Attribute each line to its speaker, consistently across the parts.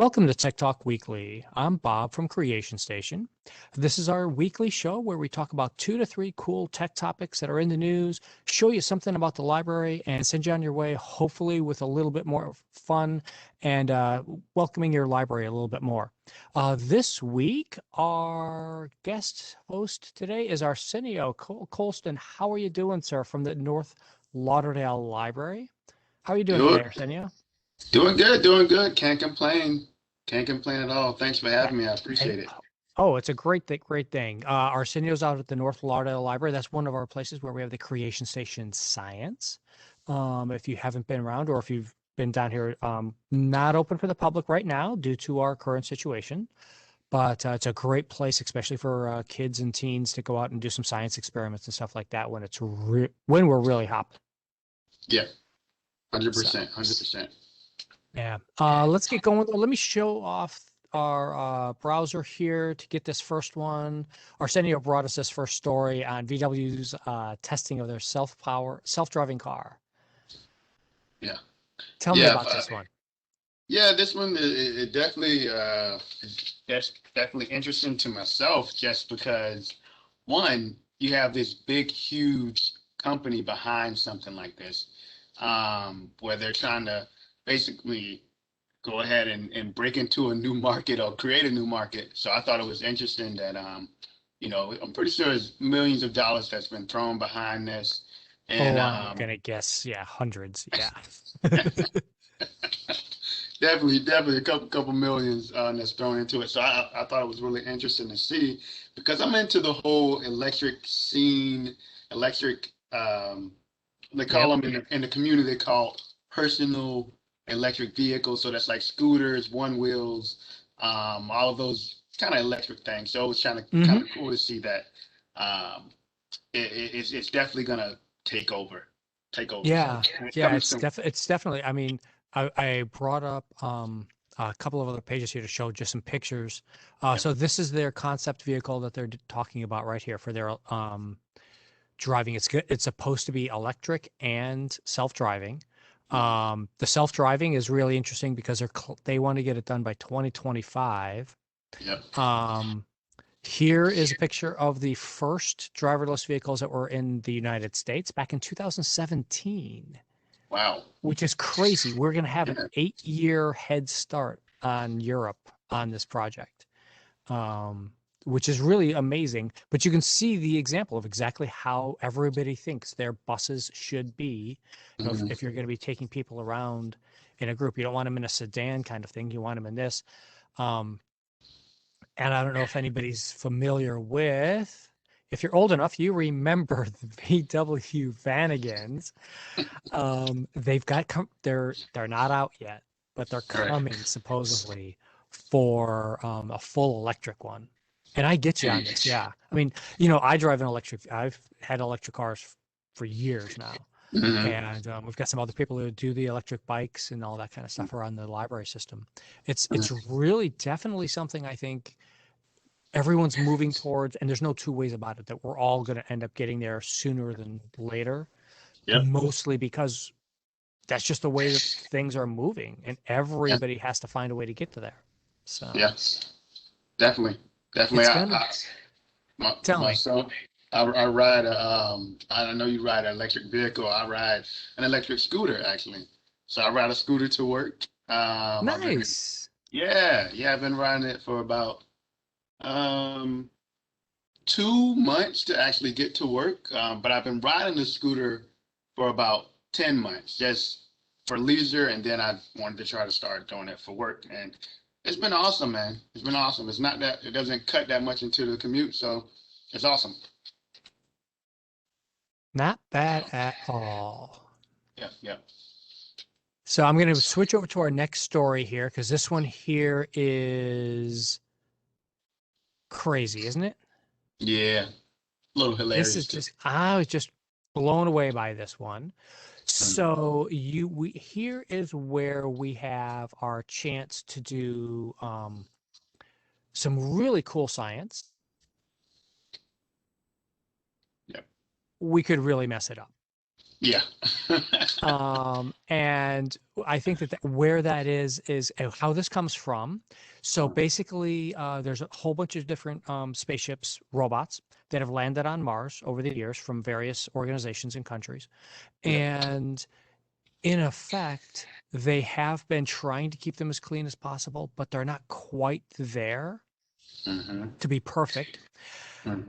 Speaker 1: Welcome to Tech Talk Weekly. I'm Bob from Creation Station. This is our weekly show where we talk about 2 to 3 cool tech topics that are in the news, show you something about the library, and send you on your way, hopefully with a little bit more fun and welcoming your library a little bit more. This week, our guest host today is Arsenio Coston. How are you doing, sir, from the North Lauderdale Library? How are you doing today,
Speaker 2: Doing,
Speaker 1: Arsenio?
Speaker 2: doing good, doing good. Can't complain. Can't complain at all. Thanks for
Speaker 1: Yeah.
Speaker 2: having me. I
Speaker 1: Hey,
Speaker 2: appreciate it.
Speaker 1: oh, it's a great thing. Arsenio's out at the North Lauderdale Library. That's one of our places where we have the Creation Station Science. If you haven't been around or if you've been down here, not open for the public right now due to our current situation, but it's a great place, especially for kids and teens to go out and do some science experiments and stuff like that when when we're really hot.
Speaker 2: Yeah,
Speaker 1: So.
Speaker 2: 100%, 100%.
Speaker 1: Yeah. Let's get going. Let me show off our browser here to get this first one. Arsenio brought us this first story on VW's testing of their self-driving car.
Speaker 2: Yeah,
Speaker 1: Tell me
Speaker 2: yeah,
Speaker 1: about this one.
Speaker 2: yeah. This one it definitely that's definitely interesting to myself, just because one, you have this big, huge company behind something like this, where they're trying to basically go ahead and break into a new market or create a new market. So I thought it was interesting that I'm pretty sure there's millions of dollars that's been thrown behind this. And
Speaker 1: Oh, I'm gonna guess, yeah, hundreds. Yeah.
Speaker 2: definitely a couple millions that's thrown into it. So I thought it was really interesting to see, because I'm into the whole electric scene, electric they call
Speaker 1: Yep.
Speaker 2: them in the community, they call personal electric vehicles. So that's like scooters, one wheels, all of those kind of electric things. So it was kind
Speaker 1: Hmm.
Speaker 2: of cool to see that it's definitely gonna take over, take over. So
Speaker 1: Yeah.
Speaker 2: and it's
Speaker 1: Yeah.
Speaker 2: coming soon.
Speaker 1: It's definitely. I mean, I brought up a couple of other pages here to show just some pictures.
Speaker 2: Yep.
Speaker 1: So this is their concept vehicle that they're talking about right here for their driving. It's good. It's supposed to be electric and self-driving.
Speaker 2: Mhm.
Speaker 1: The self-driving is really interesting because they want to get it done by 2025.
Speaker 2: Yep.
Speaker 1: Um, Here is a picture of the first driverless vehicles that were in the United States back in 2017,
Speaker 2: Wow.
Speaker 1: which is crazy. We're going to have an
Speaker 2: Yeah.
Speaker 1: 8-year head start on Europe on this project. Um, which is really amazing. But you can see the example of exactly how everybody thinks their buses should be.
Speaker 2: Mhm.
Speaker 1: If you're going to be taking people around in a group, you don't want them in a sedan kind of thing. You want them in this. Um, and I don't know if anybody's familiar with. If you're old enough, you remember the VW Vanagons. They've got they're not out yet, but they're
Speaker 2: Right.
Speaker 1: coming supposedly for a full electric one. And I get you on this.
Speaker 2: Jeez.
Speaker 1: Yeah. I mean, I drive an electric. I've had electric cars for years now.
Speaker 2: Mhm.
Speaker 1: And we've got some other people who do the electric bikes and all that kind of stuff around the library system. It's
Speaker 2: Mhm.
Speaker 1: really definitely something I think everyone's moving towards, and there's no two ways about it that we're all going to end up getting there sooner than later,
Speaker 2: Yep.
Speaker 1: mostly because that's just the way that things are moving, and
Speaker 2: Yeah.
Speaker 1: everybody has to find a way to get to there. So
Speaker 2: Yeah. Definitely. Definitely.
Speaker 1: it's gonna tell me.
Speaker 2: Myself, I ride I know you ride an electric vehicle. I ride an electric scooter, actually. So I ride a scooter to work. I've been
Speaker 1: Nice.
Speaker 2: yeah, I've been riding it for about um 2 months to actually get to work. But I've been riding the scooter for about 10 months, just for leisure, and then I wanted to try to start doing it for work. And it's been awesome, man. It's been awesome. It's not that it doesn't cut that much into the commute, so it's awesome.
Speaker 1: Not bad
Speaker 2: So
Speaker 1: at all.
Speaker 2: yeah, yeah.
Speaker 1: So I'm going to switch over to our next story here because this one here is crazy, isn't it?
Speaker 2: Yeah, a little
Speaker 1: This is
Speaker 2: hilarious too.
Speaker 1: just, I was just blown away by this one.
Speaker 2: Mhm.
Speaker 1: So here is where we have our chance to do some really cool science.
Speaker 2: Yep.
Speaker 1: We could really mess it up.
Speaker 2: Yeah.
Speaker 1: And I think that where that is how this comes from. So basically, there's a whole bunch of different spaceships, robots that have landed on Mars over the years from various organizations and countries.
Speaker 2: Yeah.
Speaker 1: And in effect, they have been trying to keep them as clean as possible, but they're not quite there
Speaker 2: Hmm.
Speaker 1: to be perfect.
Speaker 2: Hmm.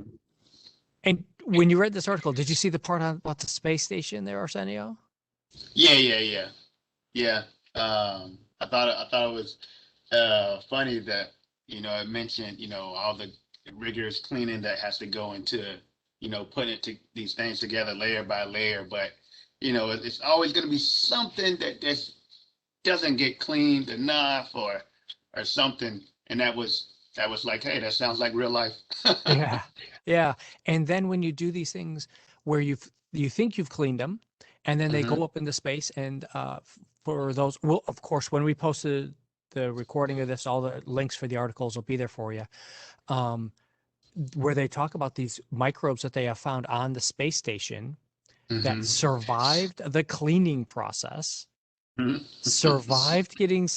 Speaker 1: And when you read this article, did you see the part on about the space station there, Arsenio?
Speaker 2: Yeah, yeah, yeah, yeah. I thought it was funny that it mentioned all the rigorous cleaning that has to go into putting these things together layer by layer, but it's always going to be something that just doesn't get cleaned enough or something, and that was like, hey, that sounds like real life.
Speaker 1: Yeah. Yeah. And then when you do these things where you think you've cleaned them, and then they
Speaker 2: Hmm.
Speaker 1: go up into space, and for those, well, of course, when we posted the recording of this, all the links for the articles will be there for you. Um, where they talk about these microbes that they have found on the space station that
Speaker 2: Hmm.
Speaker 1: survived the cleaning process,
Speaker 2: Hmm.
Speaker 1: survived getting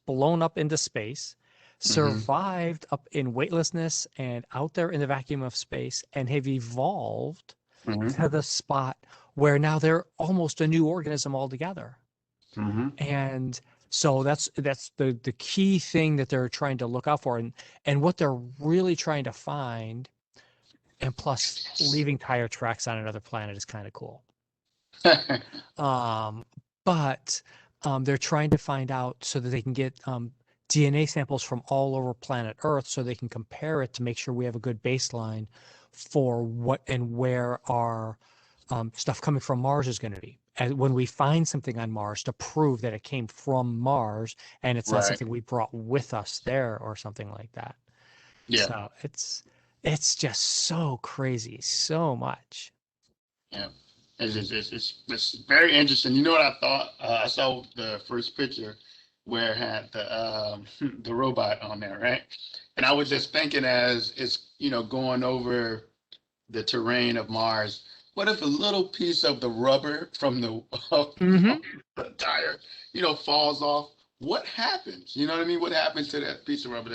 Speaker 1: blown up into space,
Speaker 2: Hmm.
Speaker 1: survived up in weightlessness and out there in the vacuum of space, and have evolved
Speaker 2: Hmm.
Speaker 1: to the spot where now they're almost a new organism altogether.
Speaker 2: Hmm.
Speaker 1: And so that's the key thing that they're trying to look out for, and what they're really trying to find. And plus, leaving tire tracks on another planet is kind of cool. Um, but they're trying to find out so that they can get DNA samples from all over planet Earth so they can compare it to make sure we have a good baseline for what and where our stuff coming from Mars is going to be. And when we find something on Mars, to prove that it came from Mars and it's not
Speaker 2: Right.
Speaker 1: something we brought with us there or something like that.
Speaker 2: Yeah.
Speaker 1: So it's just so crazy, so much.
Speaker 2: Yeah. It's very interesting. You know what I thought? I saw the first picture where it had the robot on there, right? And I was just thinking as it's going over the terrain of Mars, what if a little piece of the rubber from the
Speaker 1: Hmm.
Speaker 2: the tire, falls off? What happens? You know what I mean? What happens to that piece of rubber?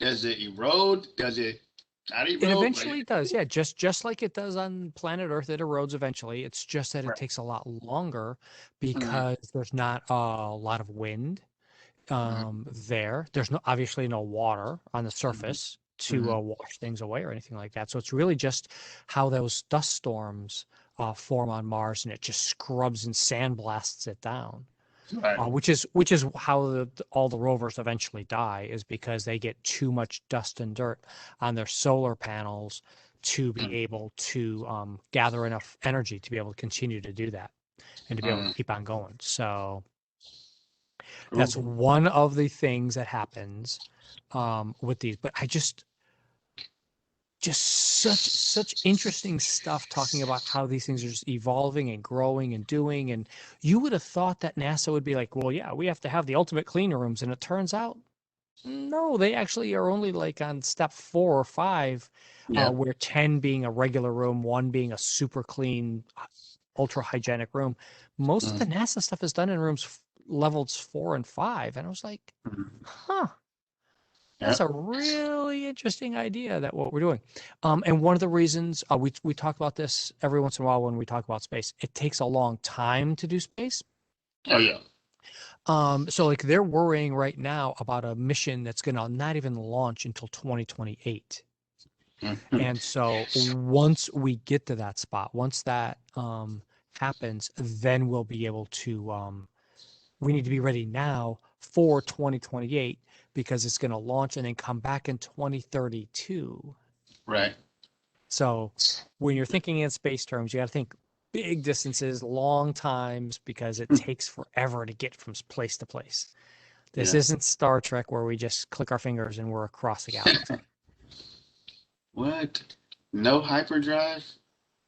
Speaker 2: Does it erode? Does it not
Speaker 1: It
Speaker 2: erode? Like,
Speaker 1: eventually does, yeah, just like it does on planet Earth, it erodes eventually. It's just that it
Speaker 2: right.
Speaker 1: takes a lot longer
Speaker 2: Mm-hmm.
Speaker 1: because there's not a lot of wind there. There's no obviously no water on the surface to
Speaker 2: Hmm.
Speaker 1: wash things away or anything like that. So it's really just how those dust storms form on Mars, and it just scrubs and sandblasts it down.
Speaker 2: Right.
Speaker 1: Which is how all the rovers eventually die, is because they get too much dust and dirt on their solar panels to be able to gather enough energy to be able to continue to do that and to be able to
Speaker 2: Mm-hmm.
Speaker 1: keep on going. So that's
Speaker 2: Cool.
Speaker 1: one of the things that happens with these. But I just such interesting stuff talking about how these things are just evolving and growing and doing. And you would have thought that NASA would be like, well, yeah, we have to have the ultimate clean rooms, and it turns out no, they actually are only like on step 4 or 5,
Speaker 2: Yeah.
Speaker 1: where 10 being a regular room, 1 being a super clean, ultra hygienic room. Most of
Speaker 2: Mm-hmm.
Speaker 1: the NASA stuff is done in rooms levels 4 and 5, and I was like, huh,
Speaker 2: Yeah.
Speaker 1: that's a really interesting idea that what we're doing. And one of the reasons we talk about this every once in a while when we talk about space, it takes a long time to do space.
Speaker 2: Oh yeah.
Speaker 1: So like they're worrying right now about a mission that's going to not even launch until 2028.
Speaker 2: Mm-hmm.
Speaker 1: And so once we get to that spot, once that happens, then we'll be able to we need to be ready now for 2028 because it's going to launch and then come back in 2032.
Speaker 2: Right.
Speaker 1: So when you're thinking in space terms, you got to think big distances, long times, because it takes forever to get from place to place. This
Speaker 2: Yeah.
Speaker 1: isn't Star Trek where we just click our fingers and we're across the galaxy.
Speaker 2: What? No hyperdrive?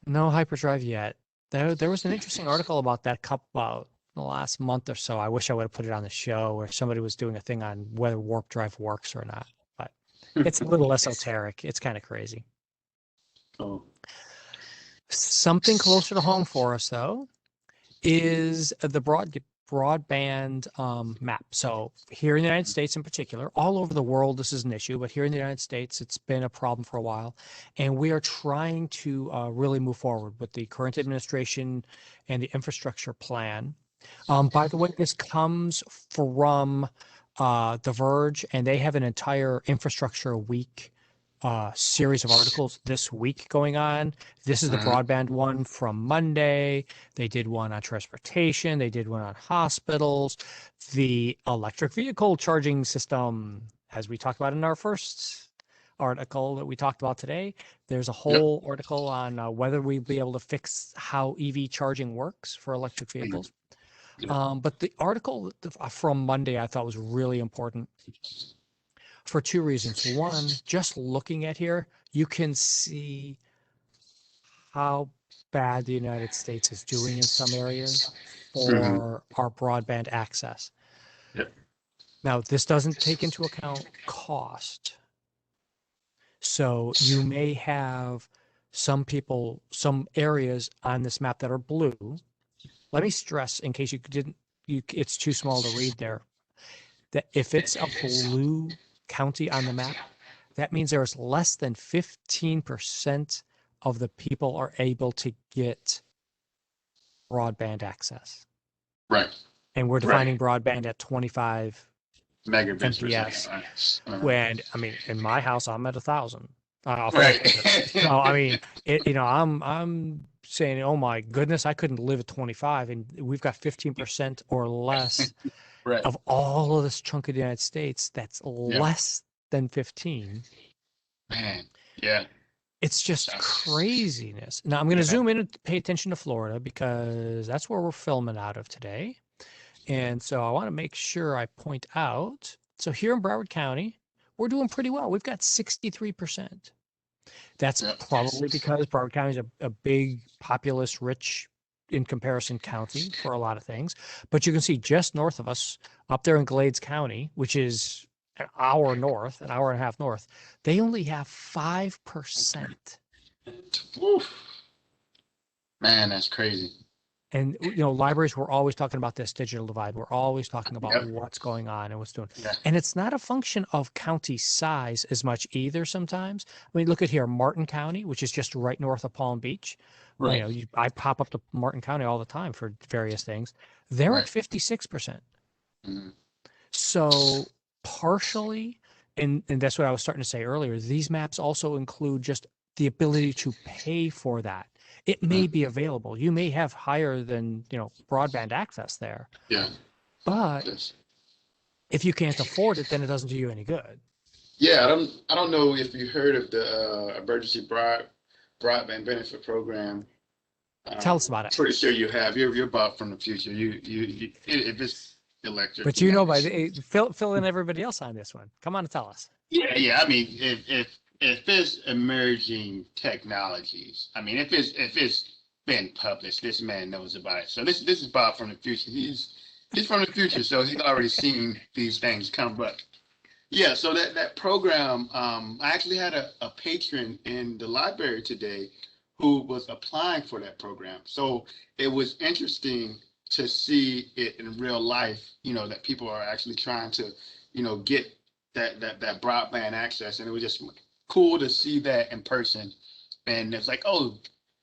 Speaker 1: No hyperdrive yet. There was an interesting article about that couple about the last month or so. I wish I would have put it on the show, where somebody was doing a thing on whether warp drive works or not. But it's a little esoteric. It's kind of crazy.
Speaker 2: Oh.
Speaker 1: Something closer to home for us, though. is the broadband map. So here in the United States in particular, all over the world, this is an issue, but here in the United States, it's been a problem for a while. And we are trying to really move forward with the current administration and the infrastructure plan. By the way, this comes from The Verge, and they have an entire infrastructure week series of articles this week going on. This is the broadband one from Monday. They did one on transportation. They did one on hospitals. The electric vehicle charging system, as we talked about in our first article that we talked about today. There's a whole article on whether we'll be able to fix how EV charging works for electric vehicles. But the article from Monday I thought was really important for two reasons. One, just looking at here, you can see how bad the United States is doing in some areas for our broadband access. Now, this doesn't take into account cost. So you may have some people, some areas on this map that are blue. Let me stress, in case you didn't, it's too small to read there, that if it's a blue county on the map, that means there's less than 15% of the people are able to get broadband access.
Speaker 2: Right.
Speaker 1: And we're defining broadband at 25
Speaker 2: megabits
Speaker 1: MPS. When, I mean, in my house, I'm at 1,000. So, I mean, I'm saying, oh my goodness, I couldn't live at 25, and we've got 15% or less of all of this chunk of the United States that's less than 15.
Speaker 2: Man, yeah.
Speaker 1: It's just craziness. Now I'm going to zoom in and pay attention to Florida because that's where we're filming out of today. And so I want to make sure I point out. So here in Broward County, we're doing pretty well. We've got 63%. That's probably because Broward County is a big, populous, rich in comparison county for a lot of things. But you can see just north of us, up there in Glades County, which is an hour north, an hour and a half north, they only have 5%.
Speaker 2: Oof. Man, that's crazy.
Speaker 1: And, libraries, we're always talking about this digital divide. We're always talking about what's going on and what's doing. And it's not a function of county size as much either sometimes. I mean, look at here, Martin County, which is just right north of Palm Beach. Right. I pop up to Martin County all the time for various things. They're at 56%. So partially, and that's what I was starting to say earlier, these maps also include just the ability to pay for that. It may be available. You may have higher than, broadband access there.
Speaker 2: Yeah.
Speaker 1: But if you can't afford it, then it doesn't do you any good.
Speaker 2: Yeah, I don't know if you heard of the emergency broadband benefit program.
Speaker 1: Tell us about it.
Speaker 2: Pretty sure you have. You're Bob from the future. You if it's electric.
Speaker 1: But fill in everybody else on this one. Come on and tell us.
Speaker 2: Yeah. I mean, if it's emerging technologies, I mean, if it's been published, this man knows about it. So this is Bob from the future. He's from the future, so he's already seen these things come. But yeah, so that program, I actually had a patron in the library today who was applying for that program. So it was interesting to see it in real life, that people are actually trying to, get that broadband access. And it was just cool to see that in person. And it's like, oh,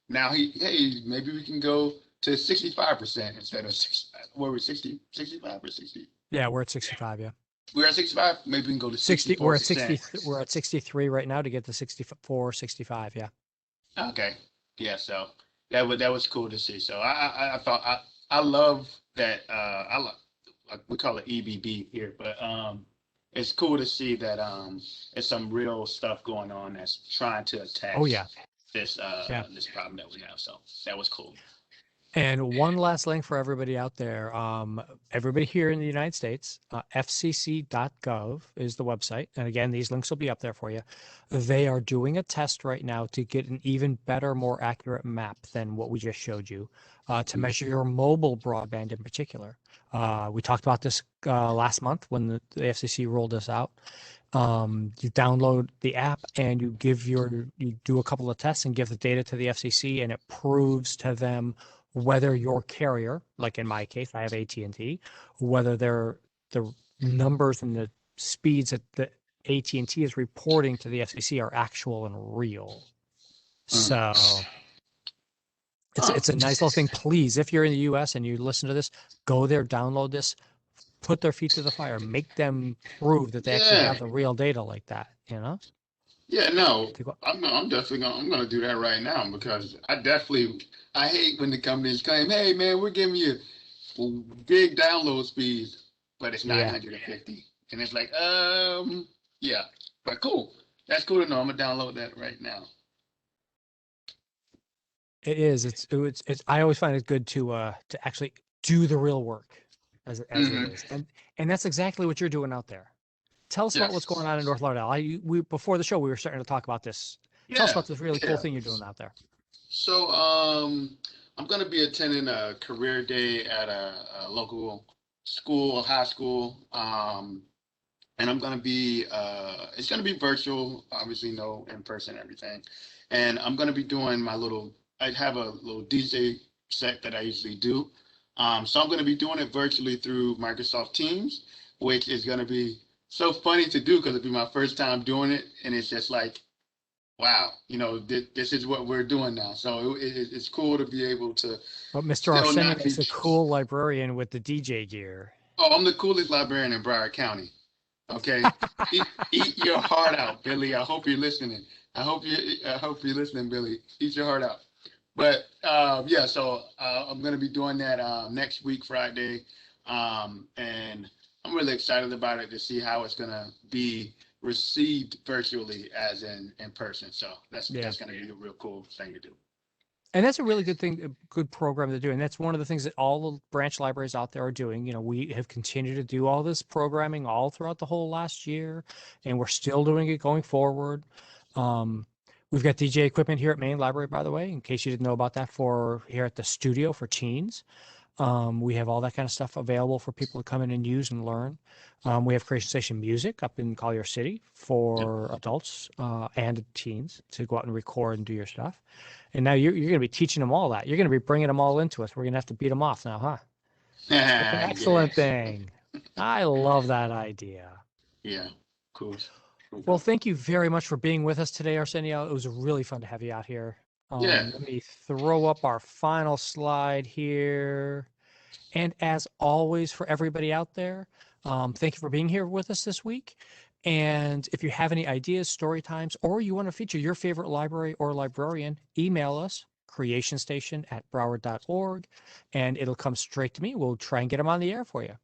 Speaker 2: now maybe we can go to 65% instead of 65. What were we, 65 or 60?
Speaker 1: Yeah, we're at 65, yeah.
Speaker 2: We're at 65, maybe we can go to 60.
Speaker 1: We're at 63 right now to get to 64, 65, yeah.
Speaker 2: Okay. Yeah, so that was cool to see. So I thought I love that we call it EBB here, but it's cool to see that there's some real stuff going on that's trying to attack this this problem that we have. So that was cool.
Speaker 1: And one last link for everybody out there. Everybody here in the United States, FCC.gov is the website. And again, these links will be up there for you. They are doing a test right now to get an even better, more accurate map than what we just showed you to measure your mobile broadband in particular. We talked about this last month when the FCC rolled this out. You download the app and you do a couple of tests and give the data to the FCC, and it proves to them whether your carrier, like in my case, I have AT&T, whether the numbers and the speeds that the AT&T is reporting to the FCC are actual and real. So it's a nice little thing. Please, if you're in the US and you listen to this, go there, download this, put their feet to the fire, make them prove that they actually have the real data like that, you know?
Speaker 2: Yeah, no, I'm definitely gonna do that right now, because I hate when the companies claim, hey man, we're giving you big download speeds, but it's 950. And it's like, yeah, but cool. That's cool to know. I'm gonna download that right now.
Speaker 1: It is. It's. I always find it good to actually do the real work as it is, and that's exactly what you're doing out there. Tell us about what's going on in North Lauderdale. We before the show we were starting to talk about this. Tell us about this really cool thing you're doing out there.
Speaker 2: So I'm gonna be attending a career day at a local school, high school, and I'm gonna be it's gonna be virtual, obviously no in person, everything, and I'm gonna be doing I have a little DJ set that I usually do. So I'm going to be doing it virtually through Microsoft Teams, which is going to be so funny to do because it'll be my first time doing it. And it's just like, wow, this is what we're doing now. So it's cool to be able to.
Speaker 1: But Mr. Arsenio is a cool librarian with the DJ gear.
Speaker 2: Oh, I'm the coolest librarian in Broward County. Okay. Eat your heart out, Billy. I hope you're listening. I hope you're listening, Billy. Eat your heart out. But so I'm going to be doing that next week, Friday. And I'm really excited about it to see how it's going to be received virtually as in person. So that's going to be a real cool thing to do.
Speaker 1: And that's a really good thing, a good program to do. And that's one of the things that all the branch libraries out there are doing. We have continued to do all this programming all throughout the whole last year, and we're still doing it going forward. We've got DJ equipment here at Main Library, by the way, in case you didn't know about that, for here at the studio for teens. We have all that kind of stuff available for people to come in and use and learn. We have Creation Station Music up in Collier City for adults and teens to go out and record and do your stuff. And now you're going to be teaching them all that. You're going to be bringing them all into us. We're going to have to beat them off now, huh? That's an excellent thing. I love that idea.
Speaker 2: Yeah, cool.
Speaker 1: Well, thank you very much for being with us today, Arsenio. It was really fun to have you out here. Let me throw up our final slide here. And as always, for everybody out there, thank you for being here with us this week. And if you have any ideas, story times, or you want to feature your favorite library or librarian, email us, creationstation@broward.org, and it'll come straight to me. We'll try and get them on the air for you.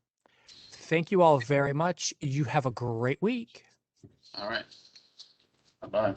Speaker 1: Thank you all very much. You have a great week.
Speaker 2: All right. Bye-bye.